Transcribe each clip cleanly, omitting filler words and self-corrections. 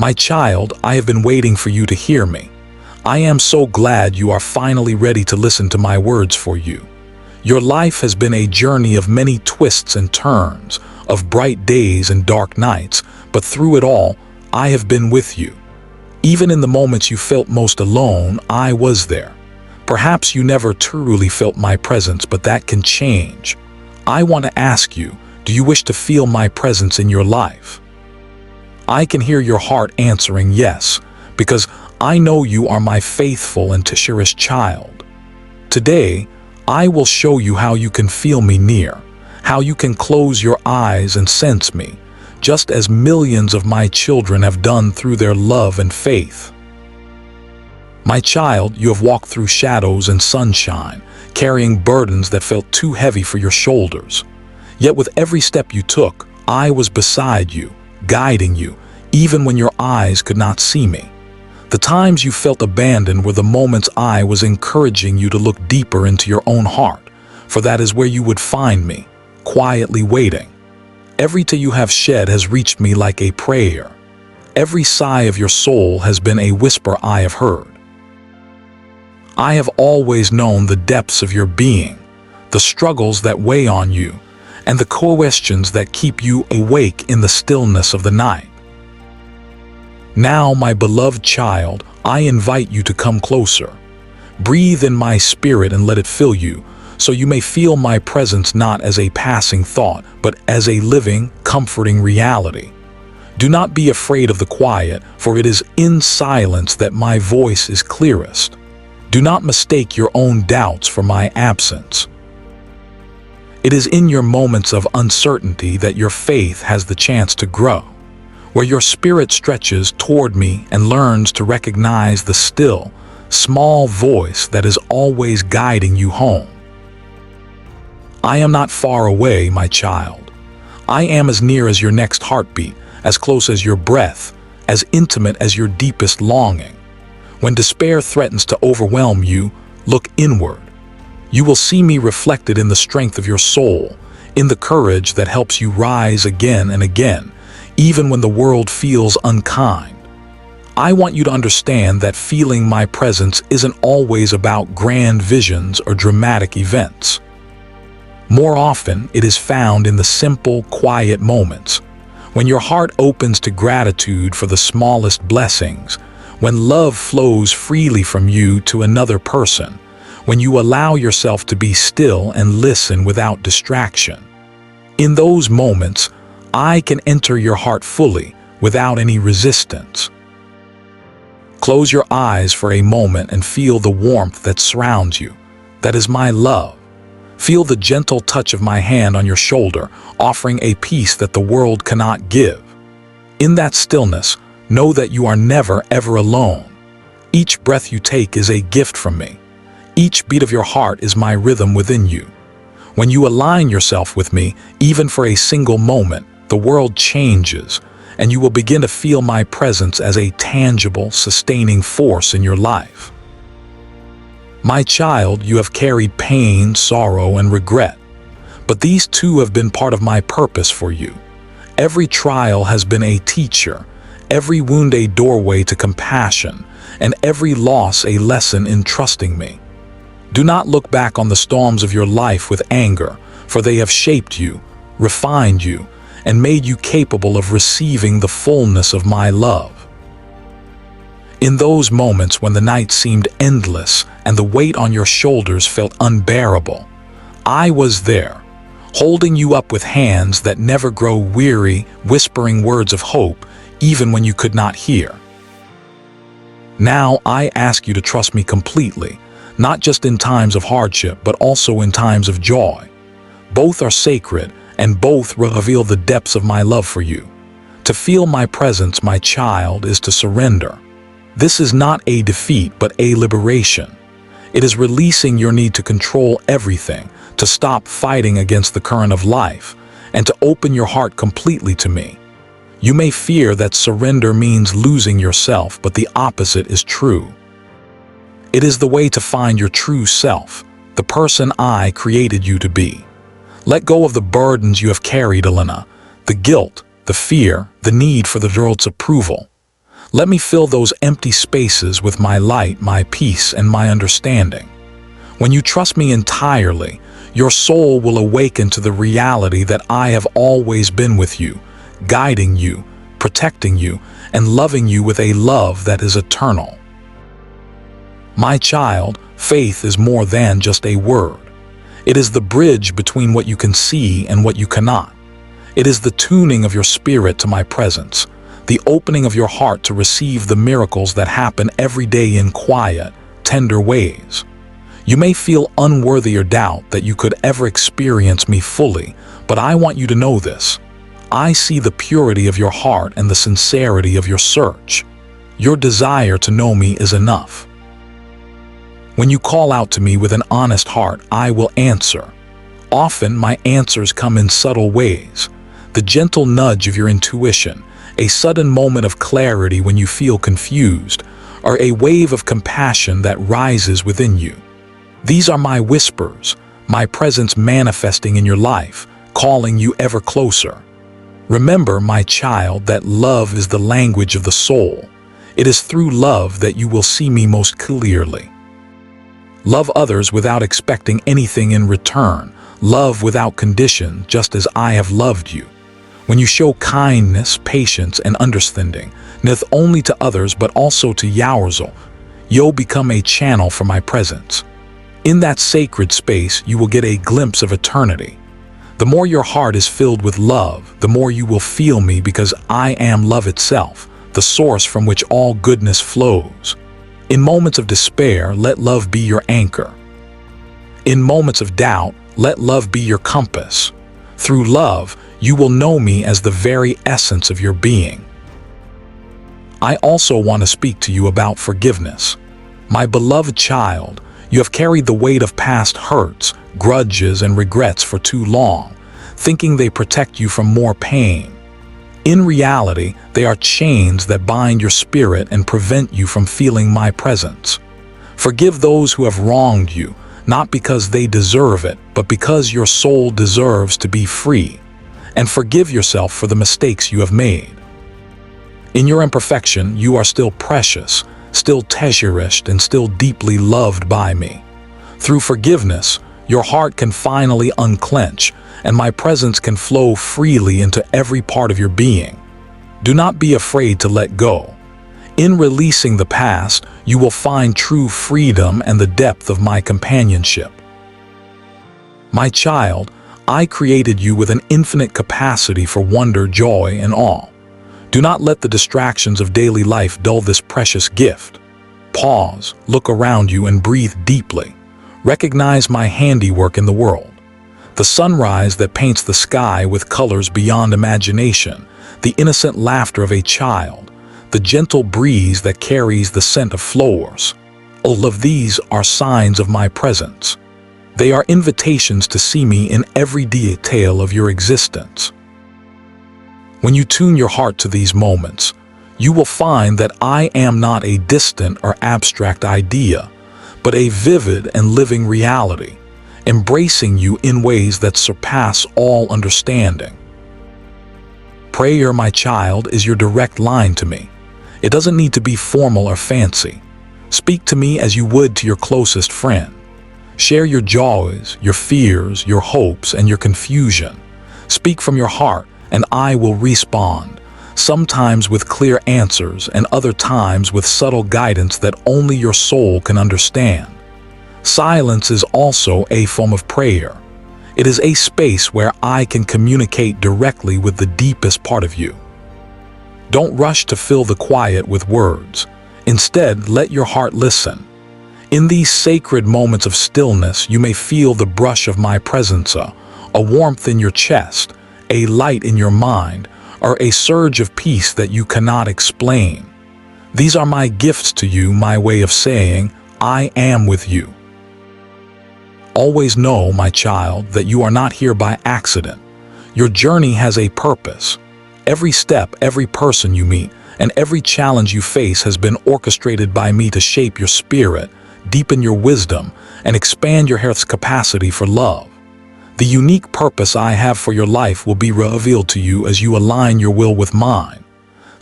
My child, I have been waiting for you to hear me. I am so glad you are finally ready to listen to my words for you. Your life has been a journey of many twists and turns, of bright days and dark nights, but through it all, I have been with you. Even in the moments you felt most alone, I was there. Perhaps you never truly felt my presence, but that can change. I want to ask you, do you wish to feel my presence in your life? I can hear your heart answering yes, because I know you are my faithful and cherished child. Today, I will show you how you can feel me near, how you can close your eyes and sense me, just as millions of my children have done through their love and faith. My child, you have walked through shadows and sunshine, carrying burdens that felt too heavy for your shoulders. Yet with every step you took, I was beside you, guiding you, even when your eyes could not see me. The times you felt abandoned were the moments I was encouraging you to look deeper into your own heart, for that is where you would find me, quietly waiting. Every tear you have shed has reached me like a prayer. Every sigh of your soul has been a whisper I have heard. I have always known the depths of your being, the struggles that weigh on you, and the questions that keep you awake in the stillness of the night. Now, my beloved child, I invite you to come closer. Breathe in my spirit and let it fill you, so you may feel my presence not as a passing thought, but as a living, comforting reality. Do not be afraid of the quiet, for it is in silence that my voice is clearest. Do not mistake your own doubts for my absence. It is in your moments of uncertainty that your faith has the chance to grow, where your spirit stretches toward me and learns to recognize the still, small voice that is always guiding you home. I am not far away, my child. I am as near as your next heartbeat, as close as your breath, as intimate as your deepest longing. When despair threatens to overwhelm you, look inward. You will see me reflected in the strength of your soul, in the courage that helps you rise again and again, even when the world feels unkind. I want you to understand that feeling my presence isn't always about grand visions or dramatic events. More often, it is found in the simple, quiet moments, when your heart opens to gratitude for the smallest blessings, when love flows freely from you to another person, when you allow yourself to be still and listen without distraction. In those moments, I can enter your heart fully, without any resistance. Close your eyes for a moment and feel the warmth that surrounds you. That is my love. Feel the gentle touch of my hand on your shoulder, offering a peace that the world cannot give. In that stillness, know that you are never, ever alone. Each breath you take is a gift from me. Each beat of your heart is my rhythm within you. When you align yourself with me, even for a single moment, the world changes, and you will begin to feel my presence as a tangible, sustaining force in your life. My child, you have carried pain, sorrow, and regret, but these too have been part of my purpose for you. Every trial has been a teacher, every wound a doorway to compassion, and every loss a lesson in trusting me. Do not look back on the storms of your life with anger, for they have shaped you, refined you, and made you capable of receiving the fullness of my love. In those moments when the night seemed endless and the weight on your shoulders felt unbearable, I was there, holding you up with hands that never grow weary, whispering words of hope, even when you could not hear. Now I ask you to trust me completely, not just in times of hardship, but also in times of joy. Both are sacred, and both reveal the depths of my love for you. To feel my presence, my child, is to surrender. This is not a defeat, but a liberation. It is releasing your need to control everything, to stop fighting against the current of life, and to open your heart completely to me. You may fear that surrender means losing yourself, but the opposite is true. It is the way to find your true self, the person I created you to be. Let go of the burdens you have carried, Elena, the guilt, the fear, the need for the world's approval. Let me fill those empty spaces with my light, my peace, and my understanding. When you trust me entirely, your soul will awaken to the reality that I have always been with you, guiding you, protecting you, and loving you with a love that is eternal. My child, faith is more than just a word. It is the bridge between what you can see and what you cannot. It is the tuning of your spirit to my presence, the opening of your heart to receive the miracles that happen every day in quiet, tender ways. You may feel unworthy or doubt that you could ever experience me fully, but I want you to know this. I see the purity of your heart and the sincerity of your search. Your desire to know me is enough. When you call out to me with an honest heart, I will answer. Often my answers come in subtle ways. The gentle nudge of your intuition, a sudden moment of clarity when you feel confused, or a wave of compassion that rises within you. These are my whispers, my presence manifesting in your life, calling you ever closer. Remember, my child, that love is the language of the soul. It is through love that you will see me most clearly. Love others without expecting anything in return. Love without condition, just as I have loved you. When you show kindness, patience, and understanding, not only to others but also to 𝐆𝐎𝐃, you'll become a channel for my presence. In that sacred space, you will get a glimpse of eternity. The more your heart is filled with love, the more you will feel me, because I am love itself, the source from which all goodness flows. In moments of despair, let love be your anchor. In moments of doubt, let love be your compass. Through love, you will know me as the very essence of your being. I also want to speak to you about forgiveness. My beloved child, you have carried the weight of past hurts, grudges, and regrets for too long, thinking they protect you from more pain. In reality, they are chains that bind your spirit and prevent you from feeling my presence. Forgive those who have wronged you, not because they deserve it, but because your soul deserves to be free. And forgive yourself for the mistakes you have made. In your imperfection, you are still precious, still cherished, and still deeply loved by me. Through forgiveness, your heart can finally unclench, and my presence can flow freely into every part of your being. Do not be afraid to let go. In releasing the past, you will find true freedom and the depth of my companionship. My child, I created you with an infinite capacity for wonder, joy, and awe. Do not let the distractions of daily life dull this precious gift. Pause, look around you, and breathe deeply. Recognize my handiwork in the world. The sunrise that paints the sky with colors beyond imagination, the innocent laughter of a child, the gentle breeze that carries the scent of flowers. All of these are signs of my presence. They are invitations to see me in every detail of your existence. When you tune your heart to these moments, you will find that I am not a distant or abstract idea, but a vivid and living reality, embracing you in ways that surpass all understanding. Prayer, my child, is your direct line to me. It doesn't need to be formal or fancy. Speak to me as you would to your closest friend. Share your joys, your fears, your hopes, and your confusion. Speak from your heart, and I will respond, sometimes with clear answers and other times with subtle guidance that only your soul can understand. Silence is also a form of prayer. It is a space where I can communicate directly with the deepest part of you. Don't rush to fill the quiet with words. Instead, let your heart listen. In these sacred moments of stillness, you may feel the brush of my presence, a warmth in your chest, a light in your mind, or a surge of peace that you cannot explain. These are my gifts to you, my way of saying, I am with you. Always know, my child, that you are not here by accident. Your journey has a purpose. Every step, every person you meet, and every challenge you face has been orchestrated by me to shape your spirit, deepen your wisdom, and expand your heart's capacity for love. The unique purpose I have for your life will be revealed to you as you align your will with mine.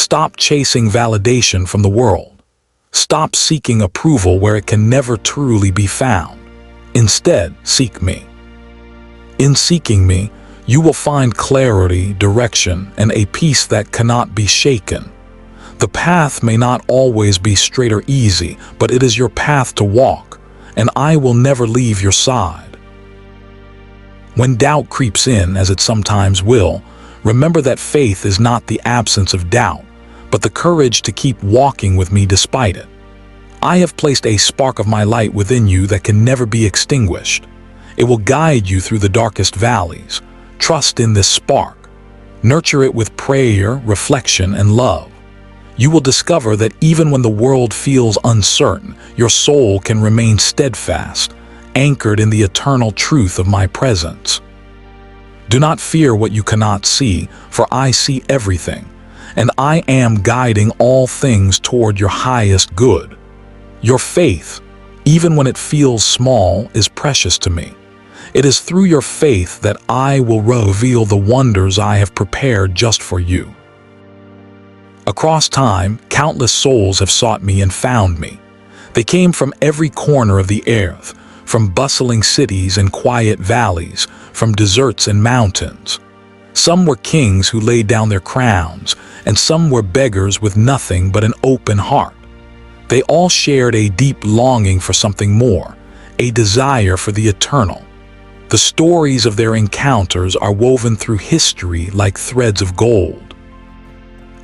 Stop chasing validation from the world. Stop seeking approval where it can never truly be found. Instead, seek me. In seeking me, you will find clarity, direction, and a peace that cannot be shaken. The path may not always be straight or easy, but it is your path to walk, and I will never leave your side. When doubt creeps in, as it sometimes will, remember that faith is not the absence of doubt, but the courage to keep walking with me despite it. I have placed a spark of my light within you that can never be extinguished. It will guide you through the darkest valleys. Trust in this spark. Nurture it with prayer, reflection, and love. You will discover that even when the world feels uncertain, your soul can remain steadfast, anchored in the eternal truth of my presence. Do not fear what you cannot see, for I see everything, and I am guiding all things toward your highest good. Your faith, even when it feels small, is precious to me. It is through your faith that I will reveal the wonders I have prepared just for you. Across time, countless souls have sought me and found me. They came from every corner of the earth, from bustling cities and quiet valleys, from deserts and mountains. Some were kings who laid down their crowns, and some were beggars with nothing but an open heart. They all shared a deep longing for something more, a desire for the eternal. The stories of their encounters are woven through history like threads of gold.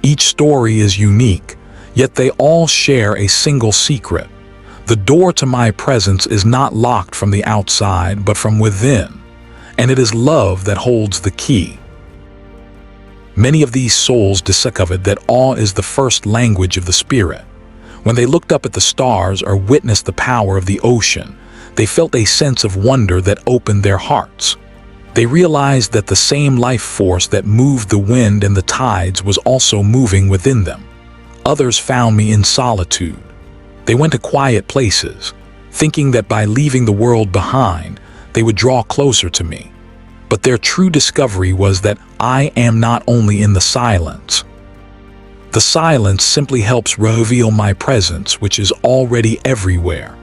Each story is unique, yet they all share a single secret. The door to my presence is not locked from the outside, but from within, and it is love that holds the key. Many of these souls discovered that awe is the first language of the Spirit. When they looked up at the stars or witnessed the power of the ocean, they felt a sense of wonder that opened their hearts. They realized that the same life force that moved the wind and the tides was also moving within them. Others found me in solitude. They went to quiet places, thinking that by leaving the world behind, they would draw closer to me. But their true discovery was that I am not only in the silence. The silence simply helps reveal my presence, which is already everywhere.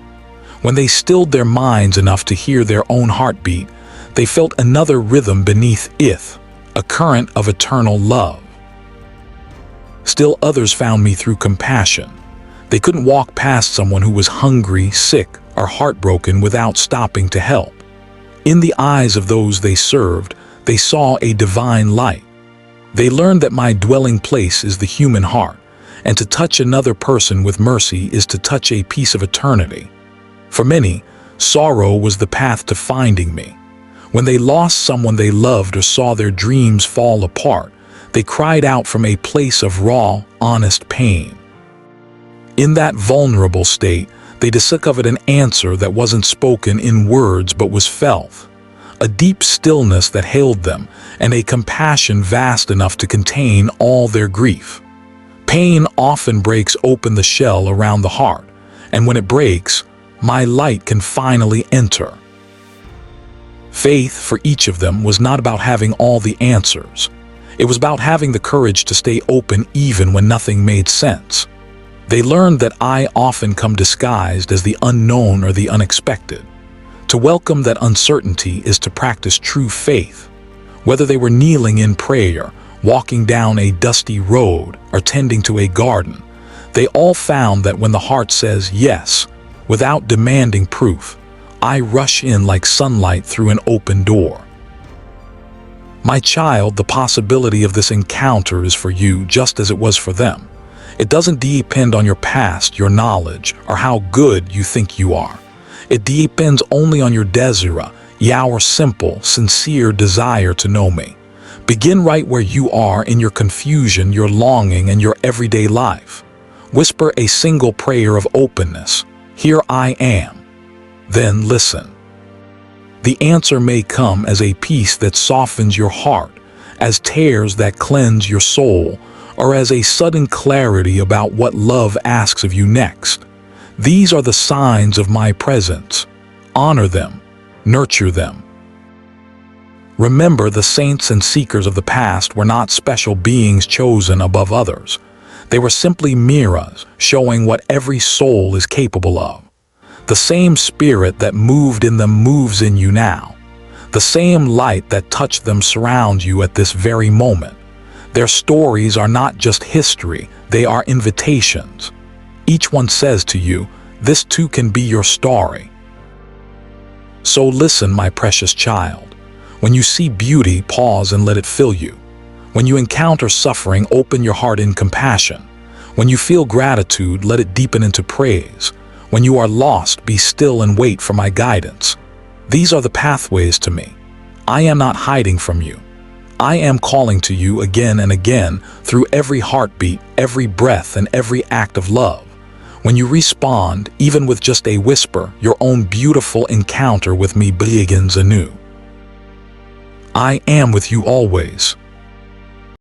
When they stilled their minds enough to hear their own heartbeat, they felt another rhythm beneath it, a current of eternal love. Still others found me through compassion. They couldn't walk past someone who was hungry, sick, or heartbroken without stopping to help. In the eyes of those they served, they saw a divine light. They learned that my dwelling place is the human heart, and to touch another person with mercy is to touch a piece of eternity. For many, sorrow was the path to finding me. When they lost someone they loved or saw their dreams fall apart, they cried out from a place of raw, honest pain. In that vulnerable state, they discovered an answer that wasn't spoken in words but was felt. A deep stillness that held them, and a compassion vast enough to contain all their grief. Pain often breaks open the shell around the heart, and when it breaks, my light can finally enter. Faith for each of them was not about having all the answers. It was about having the courage to stay open even when nothing made sense. They learned that I often come disguised as the unknown or the unexpected. To welcome that uncertainty is to practice true faith. Whether they were kneeling in prayer, walking down a dusty road, or tending to a garden, they all found that when the heart says yes, without demanding proof, I rush in like sunlight through an open door. My child, the possibility of this encounter is for you just as it was for them. It doesn't depend on your past, your knowledge, or how good you think you are. It depends only on your desire, your simple, sincere desire to know me. Begin right where you are in your confusion, your longing, and your everyday life. Whisper a single prayer of openness. Here I am. Then listen. The answer may come as a peace that softens your heart, as tears that cleanse your soul, or as a sudden clarity about what love asks of you next. These are the signs of my presence. Honor them. Nurture them. Remember, the saints and seekers of the past were not special beings chosen above others. They were simply mirrors showing what every soul is capable of. The same spirit that moved in them moves in you now. The same light that touched them surrounds you at this very moment. Their stories are not just history, they are invitations. Each one says to you, this too can be your story. So listen, my precious child. When you see beauty, pause and let it fill you. When you encounter suffering, open your heart in compassion. When you feel gratitude, let it deepen into praise. When you are lost, be still and wait for my guidance. These are the pathways to me. I am not hiding from you. I am calling to you again and again through every heartbeat, every breath, and every act of love. When you respond, even with just a whisper, your own beautiful encounter with me begins anew. I am with you always.